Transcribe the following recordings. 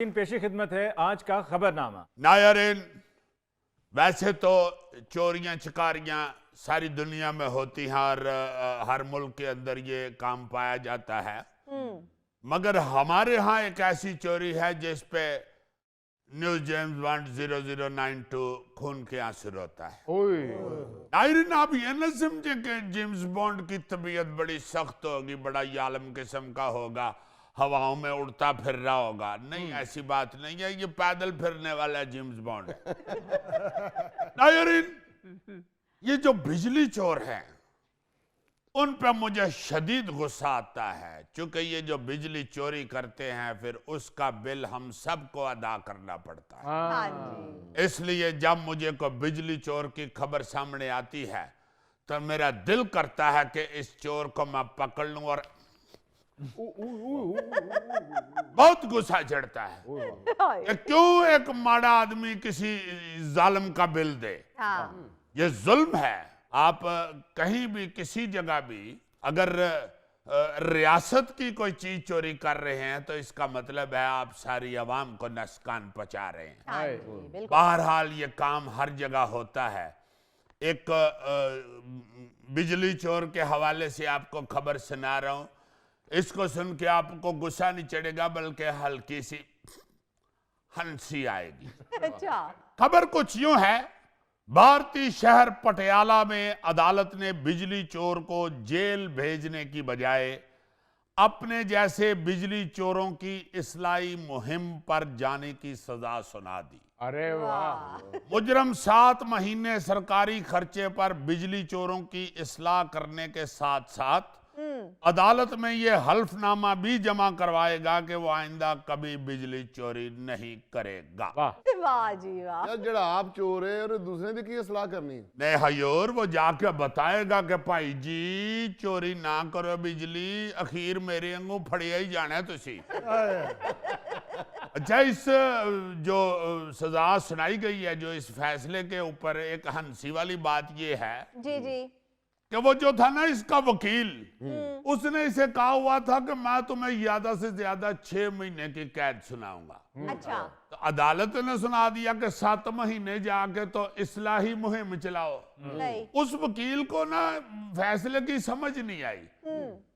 इन पेशी खिदमत है आज का खबरनामा। नायरीन, वैसे तो चोरियां चकारियां सारी दुनिया में होती हैं और हर मुल्क के अंदर ये काम पाया जाता है, मगर हमारे यहाँ एक ऐसी चोरी है जिस पे न्यू जेम्स बॉन्ड 0092 खून के आंसू रोता है। नायरीन, आप ये न समझे कि जेम्स बॉन्ड की तबीयत बड़ी सख्त होगी, बड़ा यालम किस्म का होगा, हवाओं में उड़ता फिर रहा होगा। नहीं, ऐसी बात नहीं है। ये पैदल फिरने वाला जेम्स बॉन्ड है। नायरीन, ये जो बिजली चोर हैं उन पे मुझे शदीद गुस्सा आता है, क्योंकि ये जो बिजली चोरी करते हैं फिर उसका बिल हम सबको अदा करना पड़ता है। इसलिए जब मुझे कोई बिजली चोर की खबर सामने आती है तो मेरा दिल करता है कि इस चोर को मैं पकड़ लूं, और बहुत गुस्सा चढ़ता है कि क्यों एक माड़ा आदमी किसी जालिम का बिल दे। ये जुल्म है। आप कहीं भी किसी जगह भी अगर रियासत की कोई चीज चोरी कर रहे हैं तो इसका मतलब है आप सारी आवाम को नुकसान पहुंचा रहे हैं। बहरहाल ये काम हर जगह होता है। एक बिजली चोर के हवाले से आपको खबर सुना रहा हूं। इसको सुन के आपको गुस्सा नहीं चढ़ेगा बल्कि हल्की सी हंसी आएगी। अच्छा। खबर कुछ यूं है, भारतीय शहर पटियाला में अदालत ने बिजली चोर को जेल भेजने की बजाय अपने जैसे बिजली चोरों की इस्लाही मुहिम पर जाने की सजा सुना दी। अरे वाह! मुजरम 7 महीने सरकारी खर्चे पर बिजली चोरों की इस्लाह करने के साथ साथ अदालत में यह हल्फनामा भी जमा करवाएगा कि वो आइंदा कभी बिजली चोरी नहीं करेगा। वाह जी वाह। यार जड़ा आप चोर है और दूसरे दी की सलाह करनी नहीं हजूर, वो जाके बताएगा कि भाई जी चोरी ना करो बिजली, अखीर मेरे अंगू फड़िया ही जाना है तुसी। अच्छा, इस जो सजा सुनाई गई है, जो इस फैसले के ऊपर एक हंसी वाली बात ये है जी जी कि वो जो था ना इसका वकील, उसने इसे कहा हुआ था कि मैं तुम्हें ज्यादा से ज्यादा 6 महीने की कैद सुनाऊंगा। अच्छा। तो अदालत ने सुना दिया कि 7 महीने जाके तो इस्लाही मुहिम चलाओ। नहीं। उस वकील को ना फैसले की समझ नहीं आई।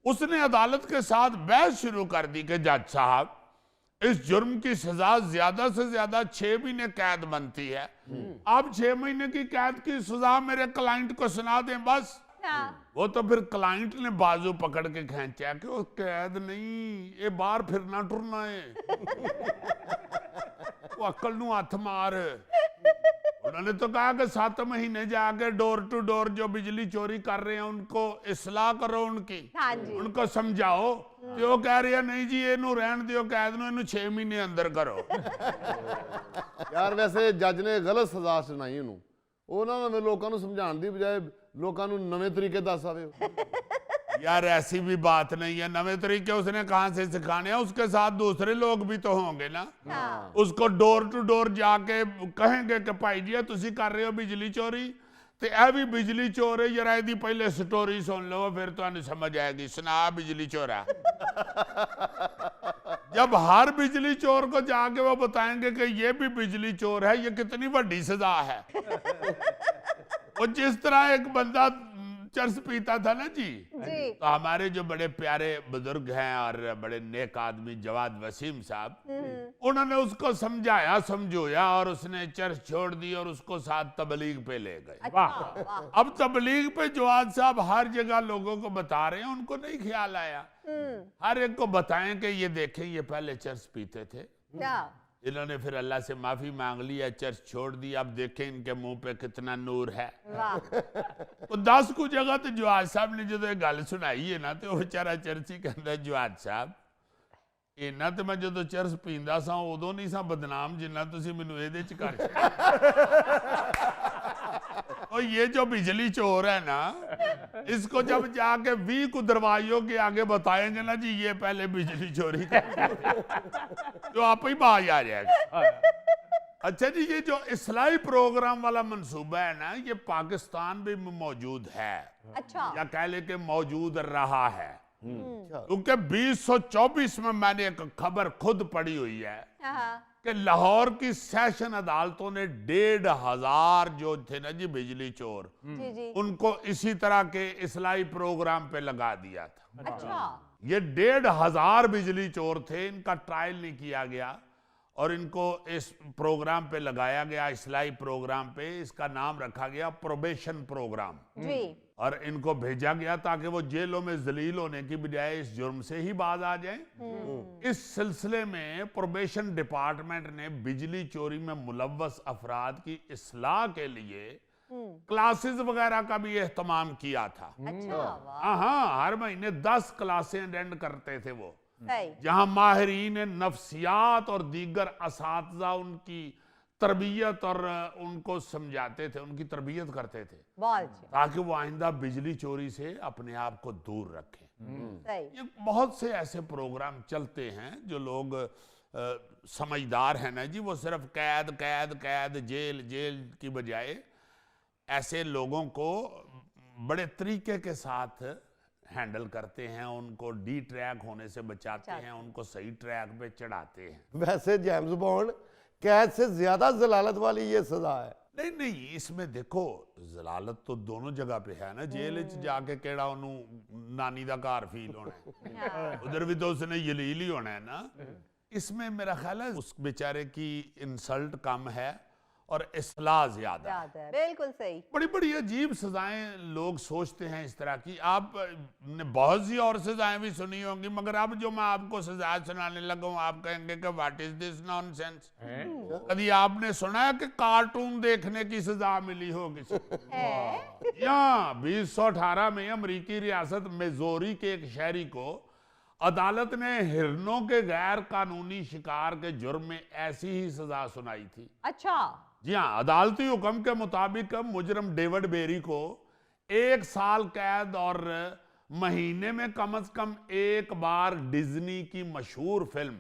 उसने अदालत के साथ बहस शुरू कर दी कि जज साहब, इस जुर्म की सजा ज्यादा से ज्यादा 6 महीने कैद बनती है। आप 6 महीने की कैद की सजा मेरे क्लाइंट को सुना दें बस। वो तो फिर क्लाइंट ने बाजू पकड़ के खींचा कि वो कैद नहीं, ये बाहर फिरना टुरना है। वो अक्ल नू हाथ मार। उन्होंने तो कहा कि 7 महीने जाके डोर टू डोर जो बिजली चोरी कर रहे हैं उनको इस्लाह करो, उनकी उनको समझाओ। तो वो कह रही है नहीं जी, इनू रहन दियो, कैद नू इनू 6 महीने अंदर करो। यार वैसे जज ने गलत सजा सुनाई उन्होंने। उन्होंने लोगों को समझाने की बजाय लोगों को नवे तरीके दस आवे। यार ऐसी भी बात नहीं है, नवे तरीके उसने कहां से सिखाने हैं? उसके साथ दूसरे लोग भी तो होंगे ना। उसको डोर टू डोर जाके कहेंगे कि भाई जी तुसी कर रहे हो बिजली चोरी, तो यह भी बिजली चोर है। जरा यदि पहले स्टोरी सुन लो फिर तो समझ आएगी। सुना बिजली चोरा। जब हर बिजली चोर को जाके वो बताएंगे कि ये भी बिजली चोर है, ये कितनी बड़ी सजा है। वो जिस तरह एक बंदा चरस पीता था ना जी, तो हमारे जो बड़े प्यारे बुजुर्ग हैं और बड़े नेक आदमी जवाद वसीम साहब, उन्होंने उसको समझाया समझोया और उसने चरस छोड़ दी और उसको साथ तबलीग पे ले गए। अब तबलीग पे जवाद साहब हर जगह लोगों को बता रहे हैं, उनको नहीं ख्याल आया। हर एक को बताएं कि ये देखें ये पहले चरस पीते थे। इन्होंने फिर अल्लाह से माफी मांग ली, चर्च छोड़ दी। अब देखें इनके मुंह पे कितना नूर है। तो 10 को जगह तो जवाद साहब ने जो गल सुनाई है ना, तो बेचारा चर्च ही कहता जवाद साहब, इन्ना तो मैं जो चर्च पींदा सा उदों नहीं सा बदनाम जिन्ना तुसी मैनू इहदे च कर और ये जो बिजली चोर है ना, इसको जब जाके 20 को दरवाजों के आगे बताएंगे ना जी ये पहले बिजली चोरी तो आप ही बाज आ जाएगा। अच्छा जी, ये जो इस्लाही प्रोग्राम वाला मंसूबा है ना, ये पाकिस्तान में मौजूद है। अच्छा। या कह ले के मौजूद रहा है। अच्छा। क्योंकि 2024 में मैंने एक खबर खुद पढ़ी हुई है हाँ, कि लाहौर की सेशन अदालतों ने 1,500 जो थे ना जी बिजली चोर, जी जी। उनको इसी तरह के इस्लाही प्रोग्राम पे लगा दिया था। अच्छा। ये 1,500 बिजली चोर थे, इनका ट्रायल नहीं किया गया और इनको इस प्रोग्राम पे लगाया गया, इस्लाही प्रोग्राम पे। इसका नाम रखा गया प्रोबेशन प्रोग्राम जी। और इनको भेजा गया ताकि वो जेलों में जलील होने की बजाय इस जुर्म से ही बाज आ जाएं। इस सिलसिले में प्रोबेशन डिपार्टमेंट ने बिजली चोरी में मुलव्वस अफराद की इस्लाह के लिए क्लासेस वगैरह का भी एहतमाम किया था। अच्छा, वाह। हाँ, हर महीने 10 क्लासें अटेंड करते थे वो, सही। जहां माहिरीन नफ्सियात और दीगर असातिज़ा उनकी तरबियत और उनको समझाते थे, उनकी तरबियत करते थे बहुत अच्छे। ताकि वो आइंदा बिजली चोरी से अपने आप को दूर रखें। सही। ये बहुत से ऐसे प्रोग्राम चलते हैं जो लोग समझदार हैं ना जी, वो सिर्फ कैद कैद कैद जेल जेल की बजाय ऐसे लोगों को बड़े तरीके के साथ हैंडल करते हैं, उनको डी ट्रैक होने से बचाते हैं, उनको सही ट्रैक पे चढ़ाते हैं। वैसे जेम्स बॉन्ड कैद से ज्यादा जलालत वाली ये सजा है। नहीं नहीं, इसमें देखो जलालत तो दोनों जगह पे है ना। जेल च जाके केड़ा ओनू नानी दा घर फील होना है, उधर भी तो उसने जलील ही होना है ना। इसमें मेरा ख्याल है उस बेचारे की इंसल्ट कम है और इस्लाह ज्यादा है। याद है, बिल्कुल सही। बड़ी बड़ी अजीब सजाएं लोग सोचते हैं इस तरह की। आपने बहुत सी और सजाएं भी सुनी होंगी, मगर अब जो मैं आपको सजा सुनाने लगा हूं आप कहेंगे कि व्हाट इज दिस नॉनसेंस। कभी आपने सुना है कि कार्टून देखने की सजा मिली हो किसी को? यहाँ 2018 में अमरीकी रियासत मिजोरी के एक शहरी को अदालत ने हिरनों के गैर कानूनी शिकार के जुर्म में ऐसी ही सजा सुनाई थी। अच्छा। जी हाँ, अदालती हुक्म के मुताबिक मुजरम डेविड बेरी को 1 साल कैद और महीने में कम से कम एक बार डिज्नी की मशहूर फिल्म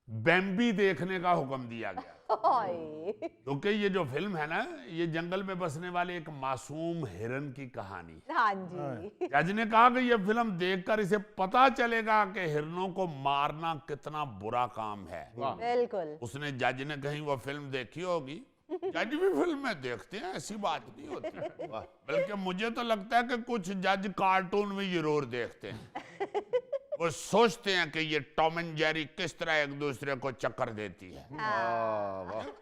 बेम्बी देखने का हुक्म दिया गया। क्योंकि ये जो फिल्म है ना, ये जंगल में बसने वाले एक मासूम हिरन की कहानी। हाँ जी। जज ने कहा कि यह फिल्म देखकर इसे पता चलेगा कि हिरनों को मारना कितना बुरा काम है। बिल्कुल। उसने जज ने कहीं वो फिल्म देखी होगी। जज भी फिल्में देखते हैं, ऐसी बात नहीं होती। बल्कि मुझे तो लगता है कि कुछ जज कार्टून भी जरूर देखते हैं। वो सोचते हैं कि ये टॉम एंड जेरी किस तरह एक दूसरे को चक्कर देती है।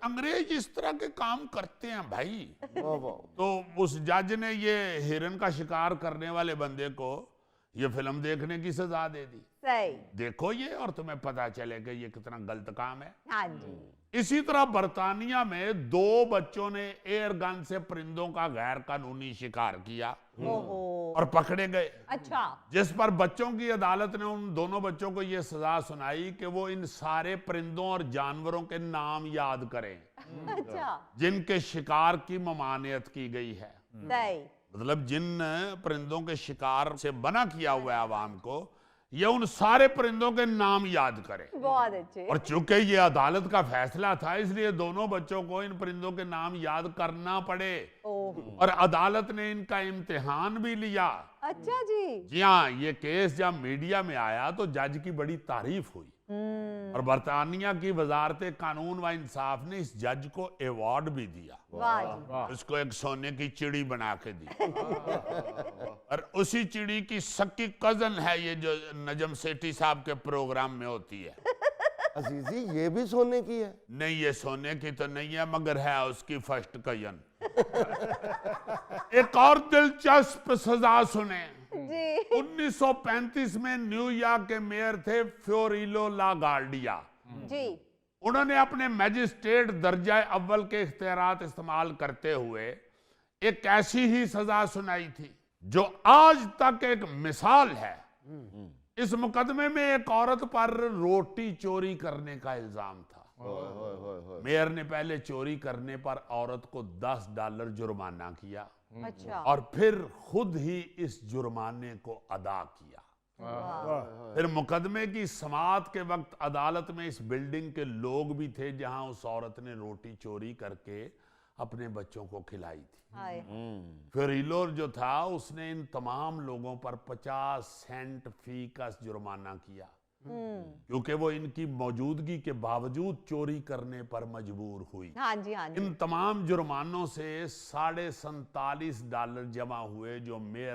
अंग्रेज इस तरह के काम करते हैं भाई। तो उस जज ने ये हिरन का शिकार करने वाले बंदे को ये फिल्म देखने की सजा दे दी। सही। देखो ये और तुम्हें पता चलेगा ये कितना गलत काम है। हाँ जी। इसी तरह बर्तानिया में 2 बच्चों ने एयर गन से परिंदों का गैर कानूनी शिकार किया और पकड़े गए। अच्छा। जिस पर बच्चों की अदालत ने उन दोनों बच्चों को यह सजा सुनाई कि वो इन सारे परिंदों और जानवरों के नाम याद करें अच्छा। जिनके शिकार की ममानियत की गई है। सही। मतलब जिन परिंदों के शिकार से बना किया हुआ है आवाम को, ये उन सारे परिंदों के नाम याद करें। बहुत अच्छे। और चूंकि ये अदालत का फैसला था, इसलिए दोनों बच्चों को इन परिंदों के नाम याद करना पड़े और अदालत ने इनका इम्तिहान भी लिया। अच्छा जी। जी हाँ, ये केस जब मीडिया में आया तो जज की बड़ी तारीफ हुई और बर्तानिया की वजारत कानून व इंसाफ ने इस जज को अवार्ड भी दिया। वाह जी। उसको एक सोने की चिड़ी बना के दी। और उसी चिड़ी की सक्की कजन है ये जो नजम सेठी साहब के प्रोग्राम में होती है। अजीजी ये भी सोने की है? नहीं, ये सोने की तो नहीं है, मगर है उसकी फर्स्ट कजन। एक और दिलचस्प सजा सुने जी। 1935 में न्यूयॉर्क के मेयर थे फ्योरिलो लागार्डिया जी। उन्होंने अपने मैजिस्ट्रेट दर्जा अव्वल के इख्तियारात इस्तेमाल करते हुए एक ऐसी ही सजा सुनाई थी जो आज तक एक मिसाल है। इस मुकदमे में एक औरत पर रोटी चोरी करने का इल्जाम था। मेयर ने पहले चोरी करने पर औरत को $10 जुर्माना किया अच्छा। और फिर खुद ही इस जुर्माने को अदा किया। फिर मुकदमे की समाअत के वक्त अदालत में इस बिल्डिंग के लोग भी थे जहां उस औरत ने रोटी चोरी करके अपने बच्चों को खिलाई थी। हाय फेरिलोर जो था उसने इन तमाम लोगों पर 50 सेंट फी का जुर्माना किया, क्योंकि वो इनकी मौजूदगी के बावजूद चोरी करने पर मजबूर हुई। हाँ जी हाँ जी इन तमाम जुर्मानों से $47.5 जमा हुए, जो मेयर